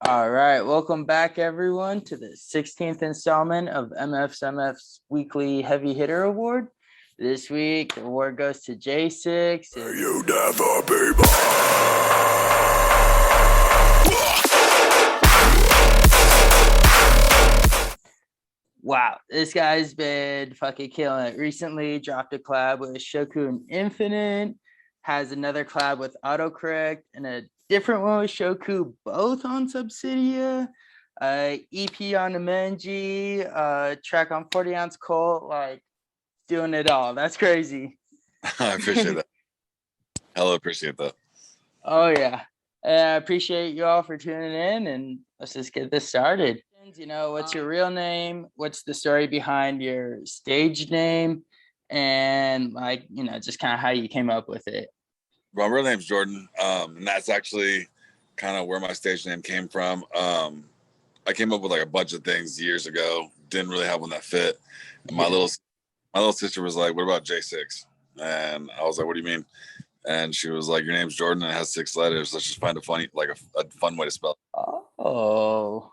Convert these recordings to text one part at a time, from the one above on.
All right, welcome back, everyone, to the 16th installment of MF's Weekly Heavy Hitter Award. This week, the award goes to Jaysyx. You never be mine. Wow, this guy's been fucking killing it. Recently dropped a collab with Shoku and Infinite, has another collab with Autocorrect, and a different one with Shoku, both on Subsidia. EP on the Menji, track on 40 Ounce Colt, like doing it all. That's crazy. I appreciate that. Hella appreciate that. Oh, yeah. I appreciate you all for tuning in, and let's just get this started. What's your real name? What's the story behind your stage name? And just kind of how you came up with it. My real name's Jordan, and that's actually kind of where my stage name came from. I came up with like a bunch of things years ago. Didn't really have one that fit. And my little sister was like, "What about Jaysyx?" And I was like, "What do you mean?" And she was like, "Your name's Jordan and it has 6 letters. Let's just find a fun way to spell it." Oh.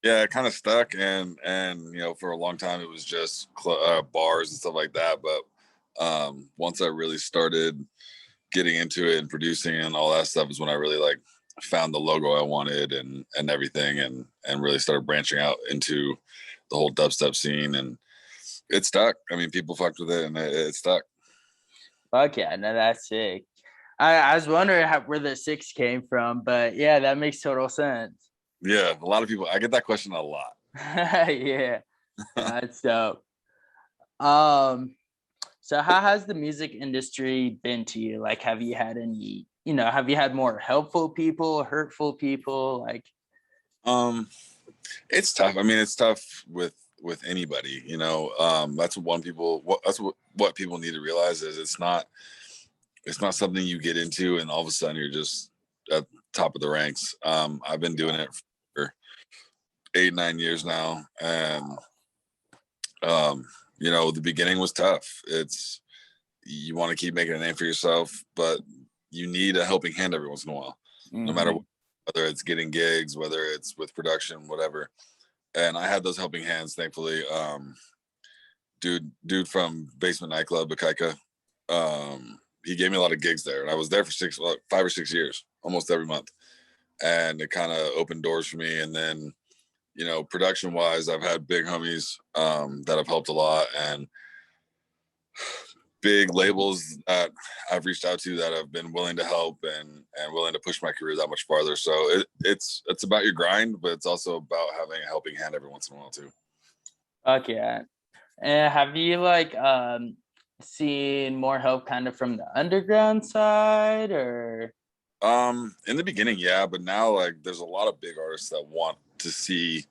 Yeah, it kind of stuck, and for a long time it was just bars and stuff like that. But once I really started getting into it and producing and all that stuff is when I really like found the logo I wanted and everything, and really started branching out into the whole dubstep scene, and it stuck. I mean, people fucked with it, and it stuck. Fuck yeah, no, that's sick. I was wondering where the 6 came from, but yeah, that makes total sense. Yeah, a lot of people, I get that question a lot. Yeah, that's dope. So how has the music industry been to you? Like, have you had any, have you had more helpful people, hurtful people? Like, it's tough. I mean, it's tough with anybody, that's what people need to realize is it's not something you get into and all of a sudden you're just at the top of the ranks. I've been doing it for 8-9 years now, and the beginning was tough. You want to keep making a name for yourself, but you need a helping hand every once in a while, no matter what, whether it's getting gigs, whether it's with production, whatever. And I had those helping hands, thankfully. Dude from Basement Nightclub, Bakaika, he gave me a lot of gigs there, and I was there for 5 or 6 years, almost every month, and it kind of opened doors for me. And then, production wise, I've had big homies that have helped a lot, and big labels that I've reached out to that have been willing to help and willing to push my career that much farther. So it's about your grind, but it's also about having a helping hand every once in a while too. Fuck yeah. And have you seen more help kind of from the underground side, or? In the beginning, yeah, but now like there's a lot of big artists that want to see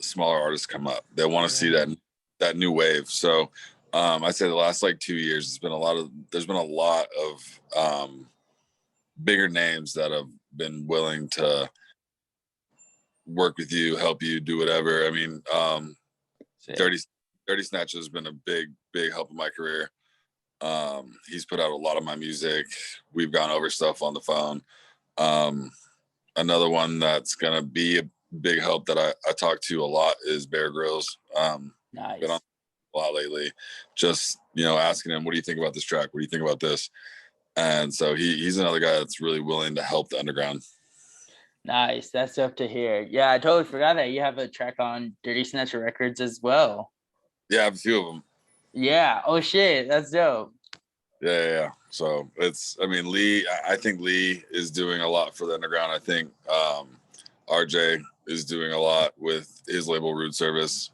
smaller artists come up. They want to see that new wave. So I'd say the last 2 years, there's been a lot of bigger names that have been willing to work with you, help you, do whatever. I mean, Dirty Snatch has been a big help in my career. He's put out a lot of my music. We've gone over stuff on the phone. Another one that's gonna be a big help that I talk to a lot is Bear Grylls. Nice. Been on a lot lately, just asking him, what do you think about this track, what do you think about this? And so he's another guy that's really willing to help the underground. Nice, that's dope to hear. Yeah, I totally forgot that you have a track on Dirty Snatcher Records as well. Yeah, I have a few of them. Yeah, oh shit, that's dope. Yeah. So Lee, I think Lee is doing a lot for the underground. I think RJ is doing a lot with his label Rude Service.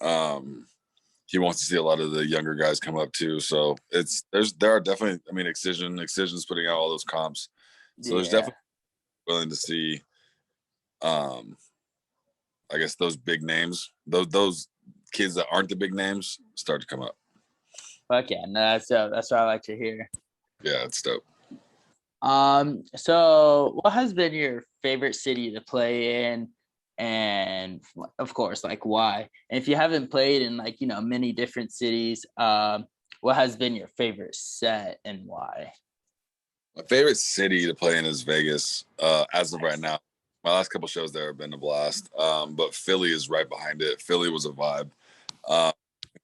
He wants to see a lot of the younger guys come up too. So there are definitely, Excision's putting out all those comps. So there's definitely willing to see I guess those big names, those kids that aren't the big names start to come up. Fuck yeah, no, that's dope. That's what I like to hear. Yeah, it's dope. So what has been your favorite city to play in? And of course, why? And if you haven't played in many different cities, what has been your favorite set and why? My favorite city to play in is Vegas, as of right now. My last couple shows there have been a blast. But Philly is right behind it. Philly was a vibe. Uh,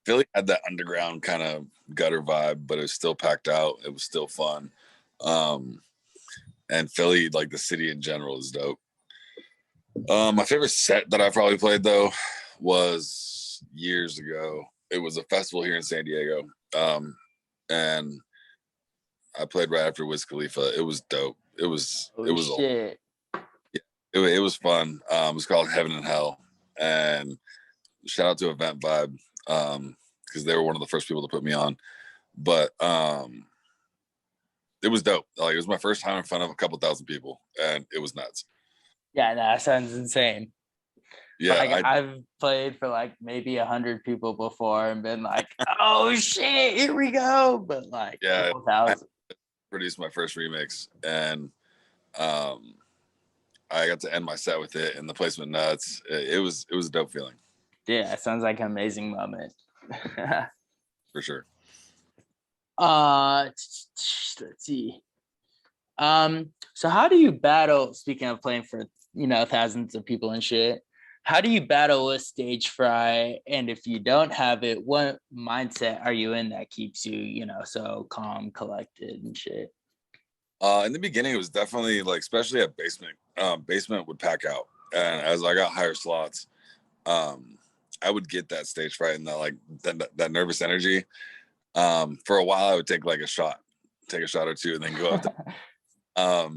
Philly had that underground kind of gutter vibe, but it was still packed out. It was still fun. Um, and Philly, like the city in general, is dope. My favorite set that I probably played though was years ago. It was a festival here in San Diego, and I played right after Wiz Khalifa. It was dope. It Oh was shit. it was fun. It was called Heaven and Hell, and shout out to Event Vibe because they were one of the first people to put me on. But it was dope. Like it was my first time in front of a couple thousand people, and it was nuts. Yeah, that sounds insane. Yeah, Like I've played for like maybe 100 people before and been like, oh shit, here we go. But like yeah, I 1,000. produced my first remix, and um, I got to end my set with it, and the place went nuts. It was a dope feeling Yeah, it sounds like an amazing moment. for sure. Let's see. So how do you battle, speaking of playing for, thousands of people and shit, how do you battle with stage fright? And if you don't have it, what mindset are you in that keeps you, so calm, collected and shit? In the beginning, it was definitely like, especially at basement. Basement would pack out, and as I got higher slots, I would get that stage fright and that like that nervous energy. For a while, I would take like take a shot or two, and then go up.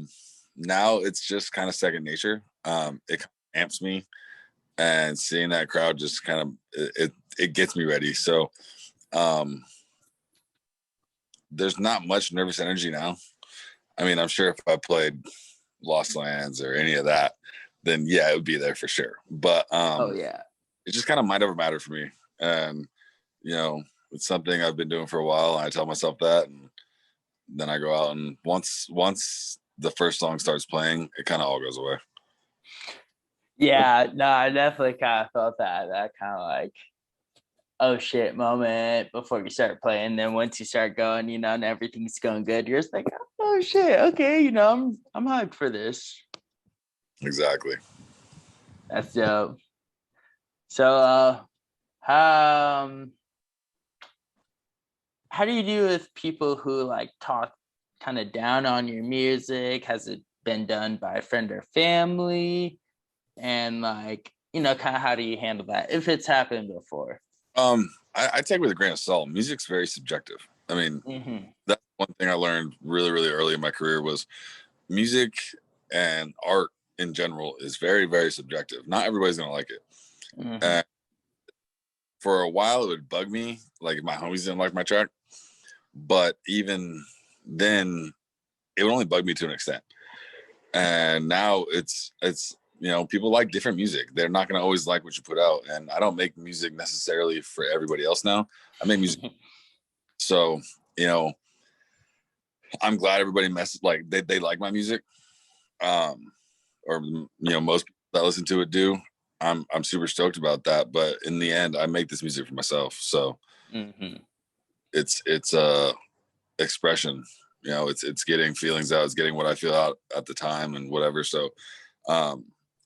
Now it's just kind of second nature. It amps me, and seeing that crowd just kind of it gets me ready. So um, there's not much nervous energy now. I mean, I'm sure if I played Lost Lands or any of that, then yeah, it would be there for sure. But Oh yeah. it's just kind of mind over matter for me, and you know, it's something I've been doing for a while. And I tell myself that, and then I go out, and once the first song starts playing, it kind of all goes away. Yeah, no, I definitely kind of felt that kind of like, oh shit moment before you start playing. Then once you start going, and everything's going good, you're just like, oh shit, okay, I'm hyped for this. Exactly. That's dope. So um how do you do with people who like talk kind of down on your music? Has it been done by a friend or family? And like, kind of how do you handle that if it's happened before? I take with a grain of salt. Music's very subjective. I mean, Mm-hmm. that's one thing I learned really, really early in my career was music and art in general is very, very subjective. Not everybody's gonna like it. Mm-hmm. And for a while, it would bug me, like if my homies didn't like my track. But even then, it would only bug me to an extent. And now it's people like different music. They're not gonna always like what you put out. And I don't make music necessarily for everybody else now. I make music. So, you know, I'm glad everybody like they like my music. Or most people that listen to it do. I'm super stoked about that. But in the end, I make this music for myself. So Mm-hmm. it's expression. It's getting feelings out, it's getting what I feel out at the time and whatever. So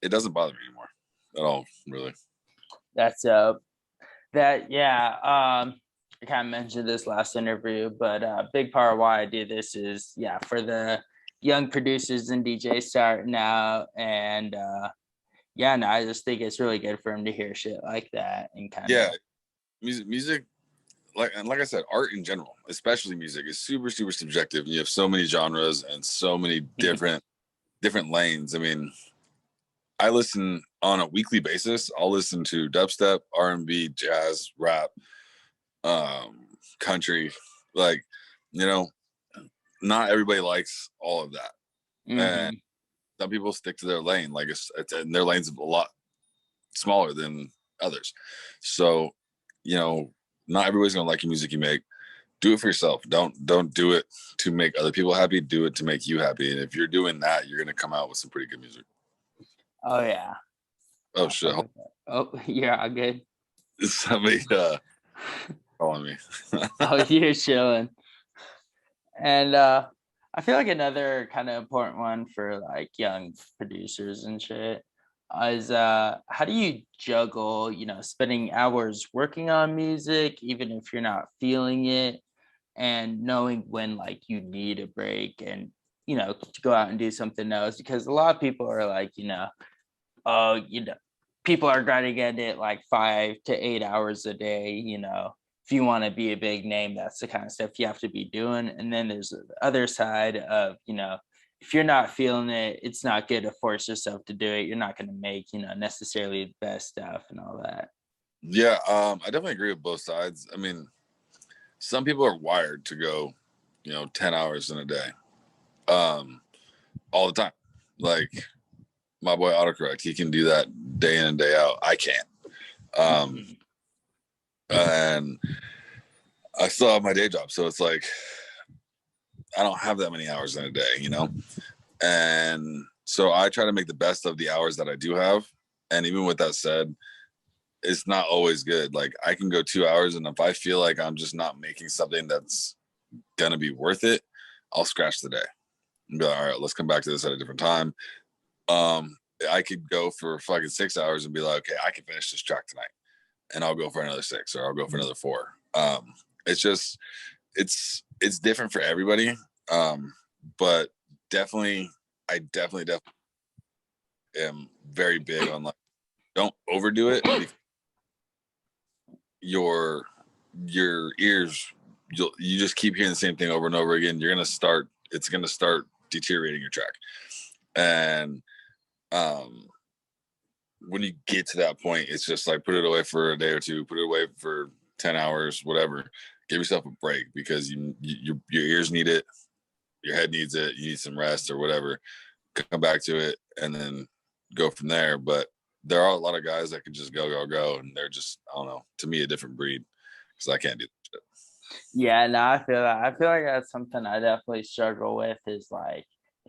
it doesn't bother me anymore at all, really. That's that yeah. I kind of mentioned this last interview, but a big part of why I do this is for the young producers and DJs starting out, and no, I just think it's really good for them to hear shit like that and kind of Yeah, music like I said, art in general, especially music, is super, super subjective. You have so many genres and so many different lanes. I mean, I listen on a weekly basis. I'll listen to dubstep, R&B, jazz, rap, country. Like, you know, not everybody likes all of that, and mm-hmm. some people stick to their lane. Like and their lane's a lot smaller than others. So, not everybody's gonna like your music you make. Do it for yourself. Don't do it to make other people happy. Do it to make you happy. And if you're doing that, you're gonna come out with some pretty good music. Oh yeah. Oh shit! Oh yeah, I'm good. Somebody calling me. Oh, you're chilling. And I feel like another kind of important one for like young producers and shit is how do you juggle, spending hours working on music even if you're not feeling it, and knowing when like you need a break and to go out and do something else, because a lot of people are like, oh, people are grinding at it like 5 to 8 hours a day, if you want to be a big name, that's the kind of stuff you have to be doing. And then there's the other side of, if you're not feeling it, it's not good to force yourself to do it. You're not going to make, necessarily the best stuff and all that. Yeah, I definitely agree with both sides. I mean, some people are wired to go, 10 hours in a day, all the time. Like my boy autocorrect, he can do that day in and day out. I can't. And I still have my day job, so it's like I don't have that many hours in a day, and so I try to make the best of the hours that I do have. And even with that said, it's not always good. Like I can go 2 hours, and if I feel like I'm just not making something that's gonna be worth it, I'll scratch the day and be like, all right, let's come back to this at a different time. I could go for fucking 6 hours and be like, okay, I can finish this track tonight, and I'll go for another 6, or I'll go for another 4. It's just it's different for everybody. But definitely, I definitely am very big on like don't overdo it, because your ears, you just keep hearing the same thing over and over again. It's gonna start deteriorating your track. And when you get to that point, it's just like put it away for a day or two, put it away for 10 hours, whatever. Give yourself a break, because your ears need it, your head needs it, you need some rest or whatever. Come back to it and then go from there. But there are a lot of guys that can just go, and they're just, I don't know, to me, a different breed, because I can't do that shit. Yeah, no, I feel that. I feel like that's something I definitely struggle with is like,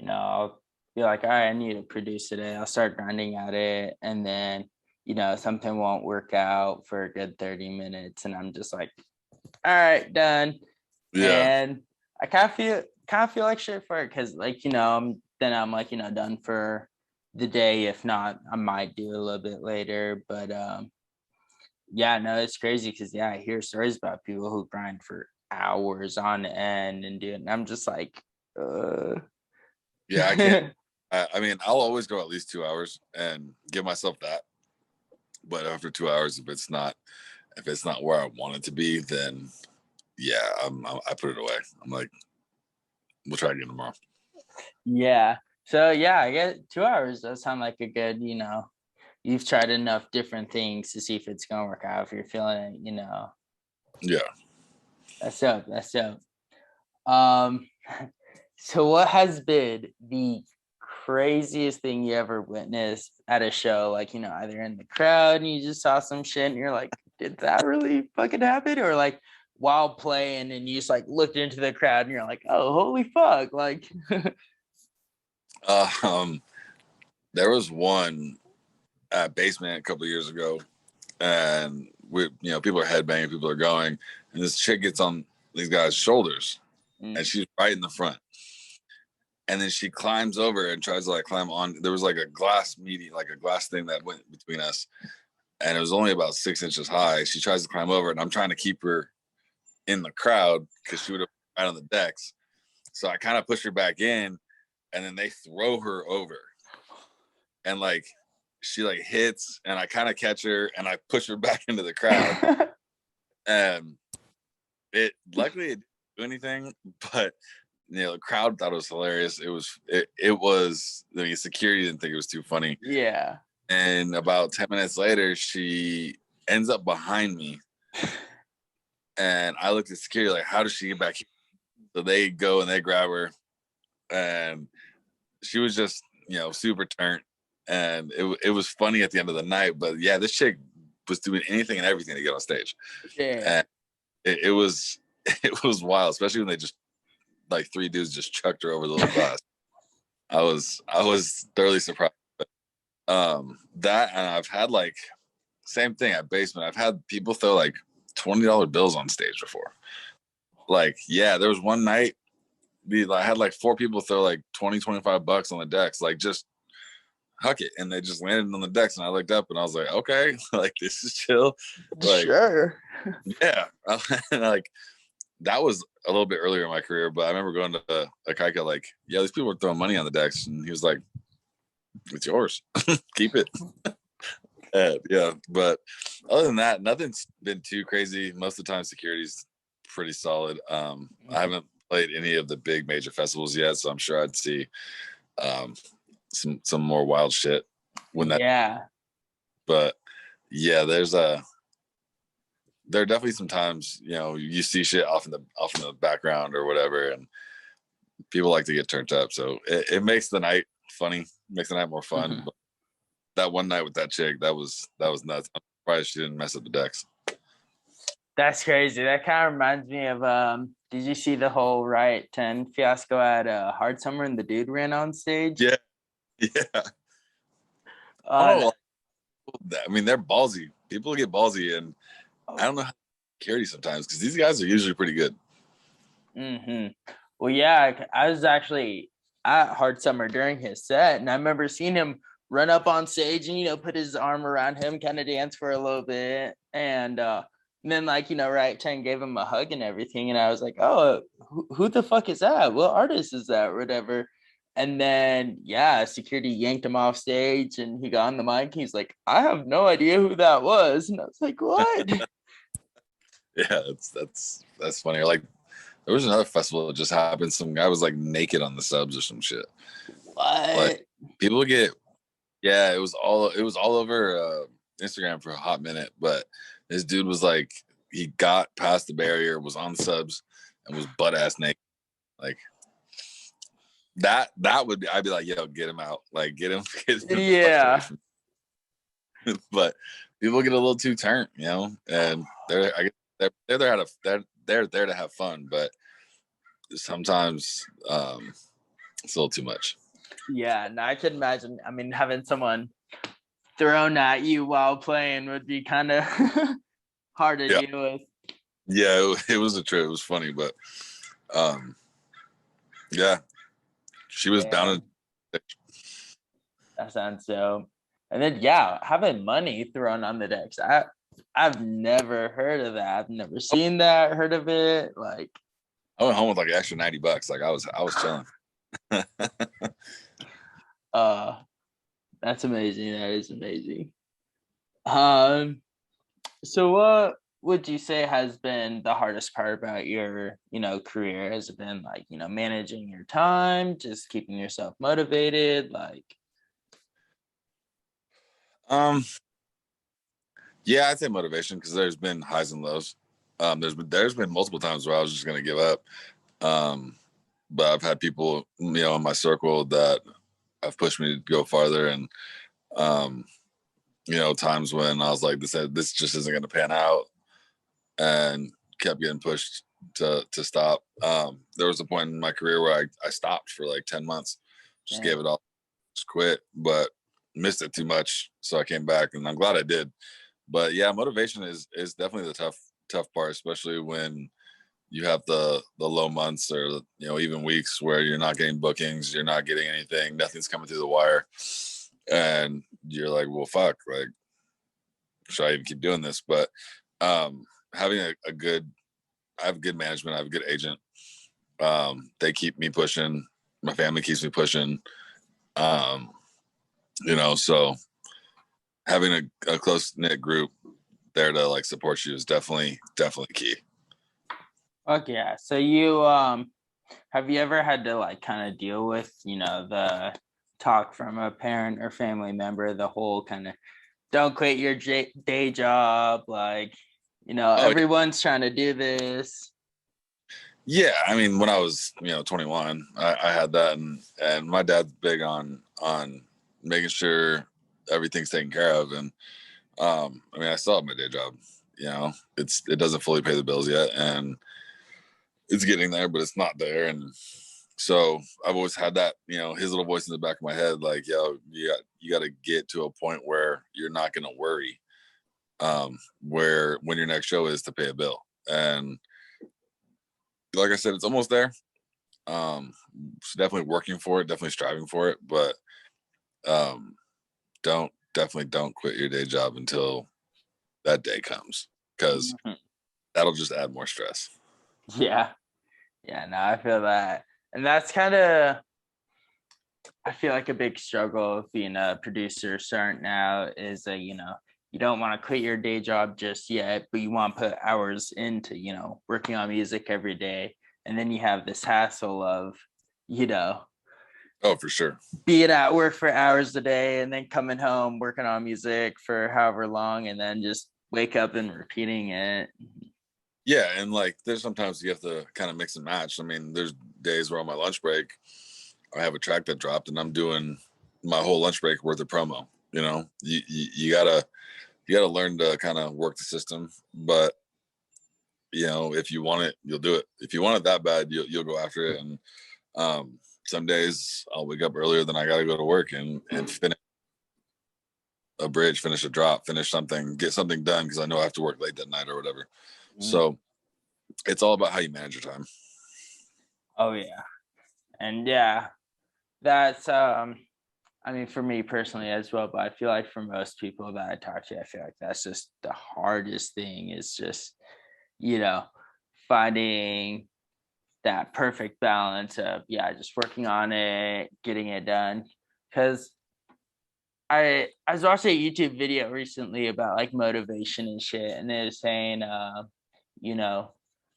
I'll be like, all right, I need to produce today. I'll start grinding at it. And then, something won't work out for a good 30 minutes. And I'm just like, all right, done. Yeah. And I kind of feel like shit for it, because like, I'm like, done for the day. If not, I might do a little bit later. But yeah, no, it's crazy because I hear stories about people who grind for hours on end and do it. And I'm just like, Yeah, I can't. I mean, I'll always go at least 2 hours and give myself that. But after 2 hours, if it's not where I want it to be, then yeah, I put it away. I'm like, we'll try again tomorrow. Yeah. So yeah, I guess 2 hours does sound like a good, you've tried enough different things to see if it's gonna work out. If you're feeling it. Yeah. That's up. That's up. Um, so what has been the craziest thing you ever witnessed at a show? Like, either in the crowd and you just saw some shit and you're like, did that really fucking happen? Or like while playing and you just like looked into the crowd and you're like, oh, holy fuck. Like, There was one at Basement a couple of years ago, and people are headbanging, people are going, and this chick gets on these guys' shoulders, and she's right in the front. And then she climbs over and tries to like climb on. There was like a glass like a glass thing that went between us, and it was only about 6 inches high. She tries to climb over, and I'm trying to keep her in the crowd because she would have right on the decks. So I kind of push her back in, and then they throw her over, and like she like hits, and I kind of catch her, and I push her back into the crowd. And luckily it didn't do anything, but the crowd thought it was hilarious. It was, I mean, security didn't think it was too funny. Yeah. And about 10 minutes later, she ends up behind me, and I looked at security like, how does she get back here? So they go and they grab her, and she was just super turned, and it was funny at the end of the night. But yeah, this chick was doing anything and everything to get on stage. Yeah. And it was wild, especially when they just like 3 dudes just chucked her over the little glass. I was thoroughly surprised. But, that, and I've had like same thing at Basement. I've had people throw like $20 bills on stage before. Like, yeah, there was one night I had like 4 people throw like 20, $25 on the decks, like just huck it, and they just landed on the decks. And I looked up and I was like, okay, like this is chill. Like, Sure. yeah. And like that was a little bit earlier in my career, but I remember going to Akaika, like, yeah, these people were throwing money on the decks, and he was like, it's yours. Keep it. Yeah. But other than that, nothing's been too crazy. Most of the time security's pretty solid. I haven't played any of the big major festivals yet, so I'm sure I'd see some more wild shit when that. Yeah. But yeah, there are definitely some times, you know, you see shit off in the background or whatever, and people like to get turned up, so it makes the night funny, makes the night more fun. But that one night with that chick, that was nuts. I'm surprised she didn't mess up the decks. That's crazy. That kind of reminds me of did you see the whole Riot 10 fiasco at Hard Summer and the dude ran on stage? Yeah. I don't know. I mean, they're ballsy. People get ballsy, and I don't know how to carry sometimes, because these guys are usually pretty good. Well, yeah, I was actually at Hard Summer during his set, and I remember seeing him run up on stage and, you know, put his arm around him, kind of dance for a little bit. And then, like, you know, Riot 10 gave him a hug and everything. And I was like, oh, who the fuck is that? What artist is that? Or whatever. And then, yeah, security yanked him off stage and he got on the mic. He's like, I have no idea who that was. And I was like, what? Yeah, that's funny. Or like, there was another festival that just happened. Some guy was like naked on the subs or some shit. What? Like, people get, yeah, it was all over Instagram for a hot minute. But this dude was like, he got past the barrier, was on subs, and was butt ass naked. Like, that would be, I'd be like, yo, get him out, like get him Yeah. But people get a little too turned, you know, and they're there to have fun, but sometimes it's a little too much. Yeah, no, I could imagine. I mean, having someone thrown at you while playing would be kind of hard to deal with. Yeah, it was a trip. It was funny, but yeah, she was bound to. That sounds so. And then, yeah, having money thrown on the decks. I've never heard of that. I've never seen that, heard of it. Like, I went home with like an extra $90. Like I was chilling. That's amazing. That is amazing. So what would you say has been the hardest part about your, you know, career? Has it been like, you know, managing your time, just keeping yourself motivated? Like, yeah, I'd say motivation, because there's been highs and lows. There's been multiple times where I was just gonna give up. But I've had people, you know, in my circle that have pushed me to go farther, and you know, times when I was like, this just isn't gonna pan out, and kept getting pushed to stop. There was a point in my career where I stopped for like 10 months, just gave it all, just quit, but missed it too much, so I came back, and I'm glad I did. But yeah, motivation is definitely the tough part, especially when you have the low months, or, you know, even weeks where you're not getting bookings, you're not getting anything, nothing's coming through the wire, and you're like, well, fuck, like, should I even keep doing this? But having I have good management, I have a good agent. They keep me pushing, my family keeps me pushing. You know, so having a close knit group there to like support you is definitely key. okay, yeah. So you have you ever had to like kind of deal with, you know, the talk from a parent or family member, the whole kind of don't quit your day job, like, you know, everyone's trying to do this. Yeah, I mean, when I was, you know, 21, I had that, and my dad's big on making sure everything's taken care of, and I mean, I still have my day job. You know, it doesn't fully pay the bills yet, and it's getting there, but it's not there, and so I've always had that, you know, his little voice in the back of my head, like, yo, you got to get to a point where you're not going to worry, where when your next show is to pay a bill, and like I said, it's almost there. Definitely working for it, definitely striving for it, but um, don't quit your day job until that day comes, because Mhm. that'll just add more stress. Yeah. Yeah, no, I feel that. And that's kind of, I feel like a big struggle of being a producer starting out is that, you don't want to quit your day job just yet, but you want to put hours into, working on music every day. And then you have this hassle of, you know, Oh, for sure. being at work for hours a day and then coming home, working on music for however long, and then just wake up and repeating it. Yeah, and like there's sometimes you have to kind of mix and match. I mean, there's days where on my lunch break, I have a track that dropped, and I'm doing my whole lunch break worth of promo. You gotta learn to kind of work the system, but if you want it, you'll do it. If you want it that bad, you'll go after it. And some days I'll wake up earlier than I got to go to work and finish a bridge, finish a drop, finish something, get something done because I know I have to work late that night or whatever. Mm. So it's all about how you manage your time. Oh yeah. And yeah, that's I mean, for me personally as well, but I feel like for most people that I talk to, I feel like that's just the hardest thing is just, you know, finding that perfect balance of, yeah, just working on it, getting it done. Cause I was watching a YouTube video recently about like motivation and shit, and they were saying, you know,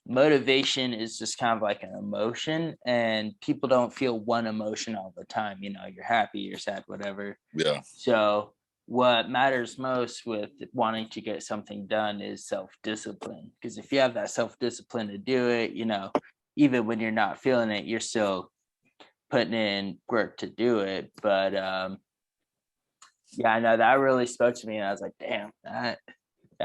motivation is just kind of like an emotion, and people don't feel one emotion all the time. You're happy, you're sad, whatever. Yeah. So what matters most with wanting to get something done is self-discipline. Because if you have that self-discipline to do it, even when you're not feeling it, you're still putting in work to do it. But yeah, I know that really spoke to me, and I was like, damn, that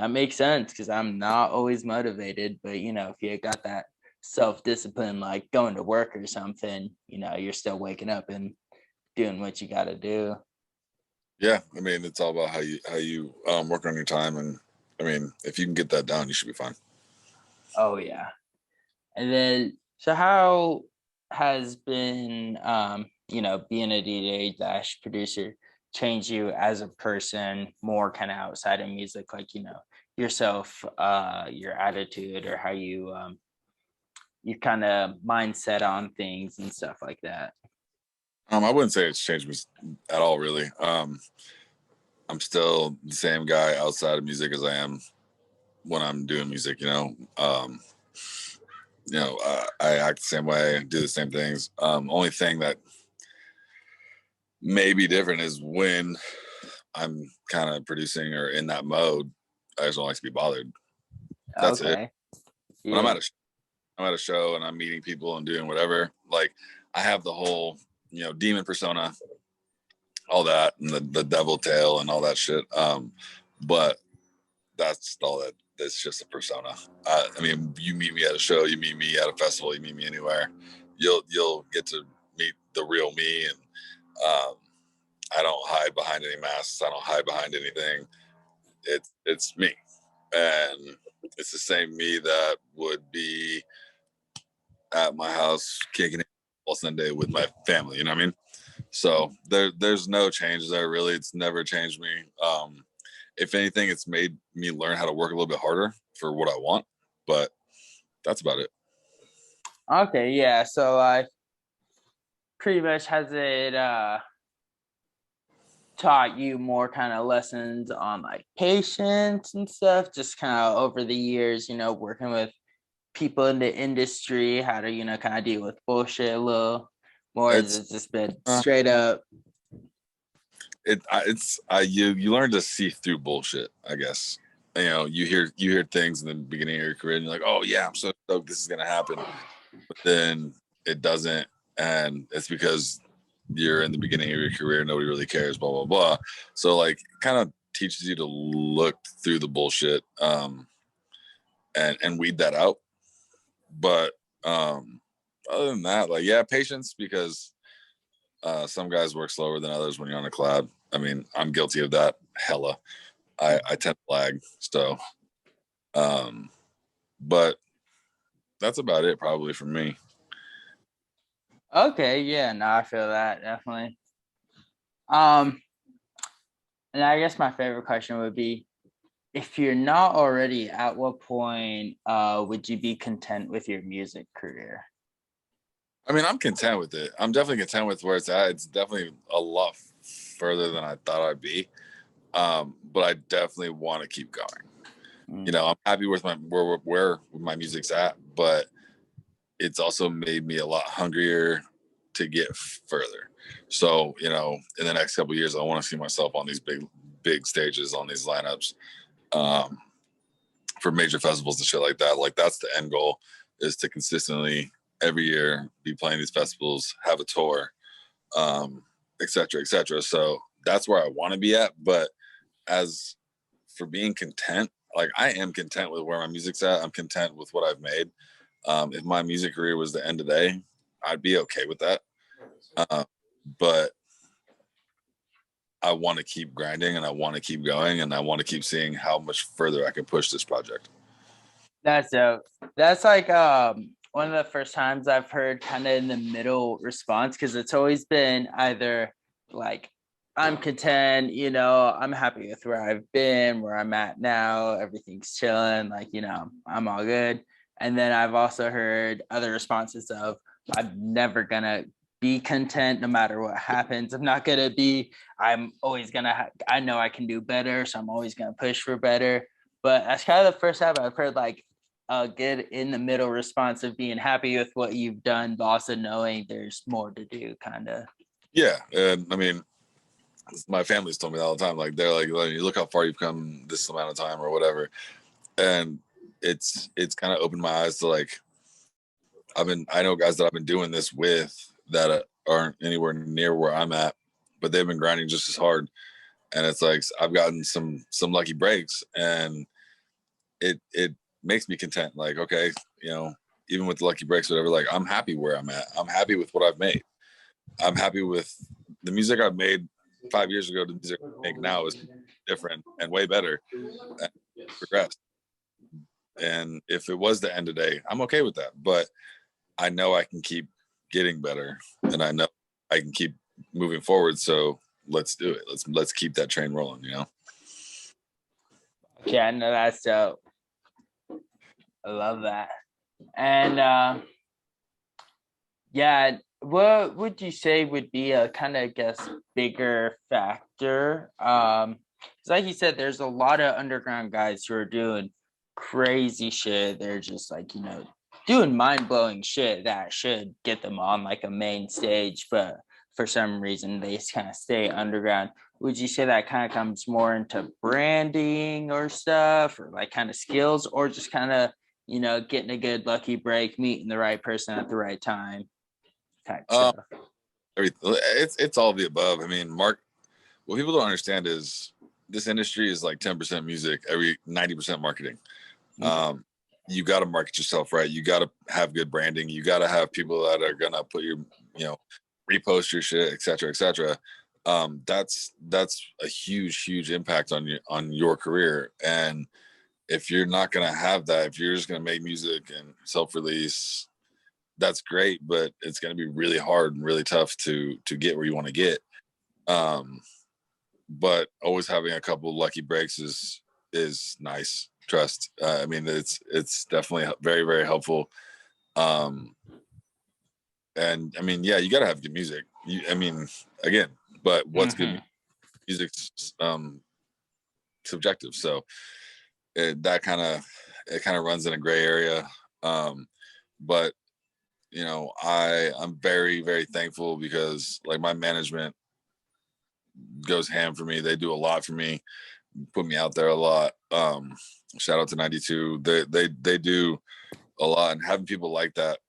makes sense because I'm not always motivated. But if you got that self-discipline, like going to work or something, you're still waking up and doing what you got to do. Yeah, I mean, it's all about how you work on your time, and I mean, if you can get that down, you should be fine. Oh yeah. And then, so how has been, being a DJ dash producer change you as a person more kind of outside of music, like, yourself, your attitude, or how you kind of mindset on things and stuff like that? I wouldn't say it's changed me at all, really. I'm still the same guy outside of music as I am when I'm doing music. I act the same way, do the same things. Only thing that may be different is when I'm kind of producing or in that mode, I just don't like to be bothered. That's it. Okay. When Yeah. I'm at a show and I'm meeting people and doing whatever, like I have the whole, demon persona, all that, and the devil tail and all that shit. But that's all that. That's just a persona. I mean, you meet me at a show, you meet me at a festival, you meet me anywhere, you'll get to meet the real me. And um, I don't hide behind any masks. I don't hide behind anything. It's me, and it's the same me that would be at my house kicking it all Sunday with my family. You know what I mean? So there's no change there really. It's never changed me. If anything, it's made me learn how to work a little bit harder for what I want. But that's about it. Okay. Yeah. So I pretty much has it taught you more kind of lessons on like patience and stuff, just kind of over the years, working with people in the industry, how to, kind of deal with bullshit a little more? Has It's it just been straight up? you learn to see through bullshit, I guess. You hear things in the beginning of your career and you're like, oh yeah, I'm so stoked this is gonna happen, but then it doesn't, and it's because you're in the beginning of your career, nobody really cares, blah blah blah. So like kind of teaches you to look through the bullshit, and weed that out. But other than that, like, yeah, patience, because some guys work slower than others when you're on a collab. I mean, I'm guilty of that hella. I tend to lag. So um but that's about it probably for me. Okay, yeah, no, I feel that definitely. Um, and I guess my favorite question would be, if you're not already, at what point would you be content with your music career? I mean, I'm content with it. I'm definitely content with where it's at. It's definitely a lot further than I thought I'd be. But I definitely want to keep going. Mm. I'm happy with where my music's at, but it's also made me a lot hungrier to get further. So, in the next couple of years, I want to see myself on these big stages, on these lineups, um, for major festivals and shit like that. Like that's the end goal, is to consistently every year be playing these festivals, have a tour, et cetera, et cetera. So that's where I want to be at. But as for being content, like I am content with where my music's at. I'm content with what I've made. If my music career was the end of the day, I'd be okay with that. Uh, but I want to keep grinding and I want to keep going and I want to keep seeing how much further I can push this project. That's dope. That's like one of the first times I've heard kind of in the middle response, because it's always been either like I'm content, I'm happy with where I've been, where I'm at now, everything's chilling, like, I'm all good. And then I've also heard other responses of I'm never gonna be content no matter what happens. I'm always I know I can do better, so I'm always gonna push for better. But that's kind of the first time I've heard like a good in the middle response of being happy with what you've done, but also knowing there's more to do, kind of. Yeah. And I mean, my family's told me that all the time. Like they're like, you look how far you've come this amount of time or whatever. And it's kind of opened my eyes to like, I know guys that I've been doing this with that aren't anywhere near where I'm at, but they've been grinding just as hard. And it's like, I've gotten some lucky breaks and it makes me content. Like, okay, even with the lucky breaks, whatever, like I'm happy where I'm at. I'm happy with what I've made. I'm happy with the music I've made 5 years ago. The music I make now is different and way better and progressed. And if it was the end of the day, I'm okay with that. But I know I can keep getting better, and I know I can keep moving forward. So let's do it. Let's keep that train rolling. Yeah, no, that's dope. I love that. And yeah, what would you say would be a kind of, I guess, bigger factor? 'Cause like you said, there's a lot of underground guys who are doing crazy shit. They're just like, doing mind-blowing shit that should get them on like a main stage, but for some reason they just kind of stay underground. Would you say that kind of comes more into branding or stuff, or like kind of skills, or just kind of, getting a good lucky break, meeting the right person at the right time type Um, stuff? it's all of the above. I mean, what people don't understand is this industry is like 10% music, every 90% marketing. Um, you got to market yourself right. You got to have good branding. You got to have people that are gonna put you know, repost your shit, et cetera, et cetera. That's a huge impact on your career. And if you're not gonna have that, if you're just gonna make music and self-release, that's great, but it's gonna be really hard and really tough to get where you want to get. Um, but always having a couple lucky breaks is nice. Trust. I mean, it's definitely very very helpful. Um, and I mean, yeah, you gotta have good music. I mean, again, but what's good Mm-hmm. music's subjective. So that kind of runs in a gray area. But I'm very very thankful because like my management goes ham for me. They do a lot for me, put me out there a lot. Shout out to 92. They do a lot, and having people like that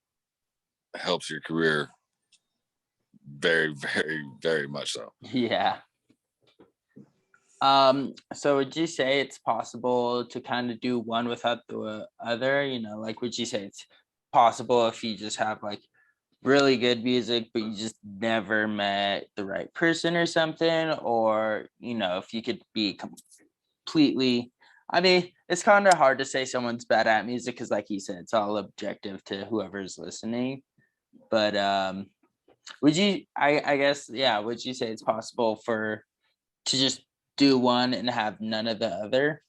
helps your career very, very, very much so. Yeah. So would you say it's possible to kind of do one without the other? Like would you say it's possible if you just have like really good music, but you just never met the right person or something? Or, if you could be completely, I mean, it's kind of hard to say someone's bad at music because like you said, it's all objective to whoever's listening. But would you, I guess, yeah, would you say it's possible for to just do one and have none of the other?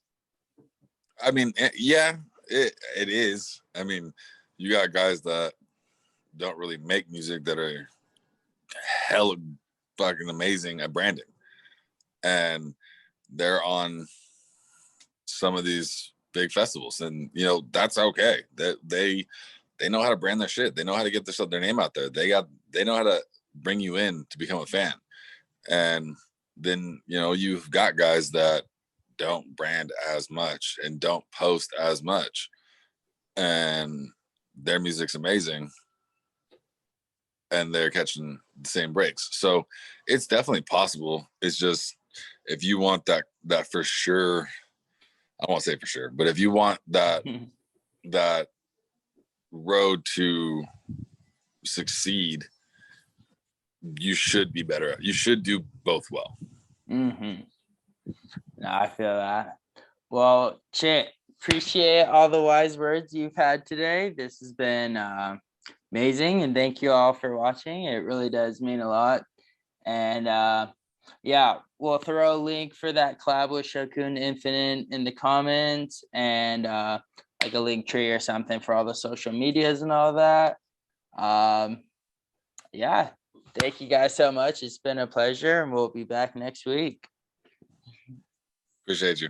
I mean, yeah, it is. I mean, you got guys that don't really make music that are hella fucking amazing at branding, and they're on some of these big festivals, and that's okay. That they know how to brand their shit. They know how to get their name out there. They know how to bring you in to become a fan. And then you've got guys that don't brand as much and don't post as much, and their music's amazing, and they're catching the same breaks. So it's definitely possible. It's just, if you want that for sure, I won't say for sure, but if you want that road to succeed, you should be better. You should do both well. No, I feel that. Well, Chit, appreciate all the wise words you've had today. This has been amazing, and thank you all for watching. It really does mean a lot. And yeah, we'll throw a link for that collab with Shokun Infinite in the comments, and like a link tree or something for all the social medias and all that. Yeah, thank you guys so much. It's been a pleasure, and we'll be back next week. Appreciate you.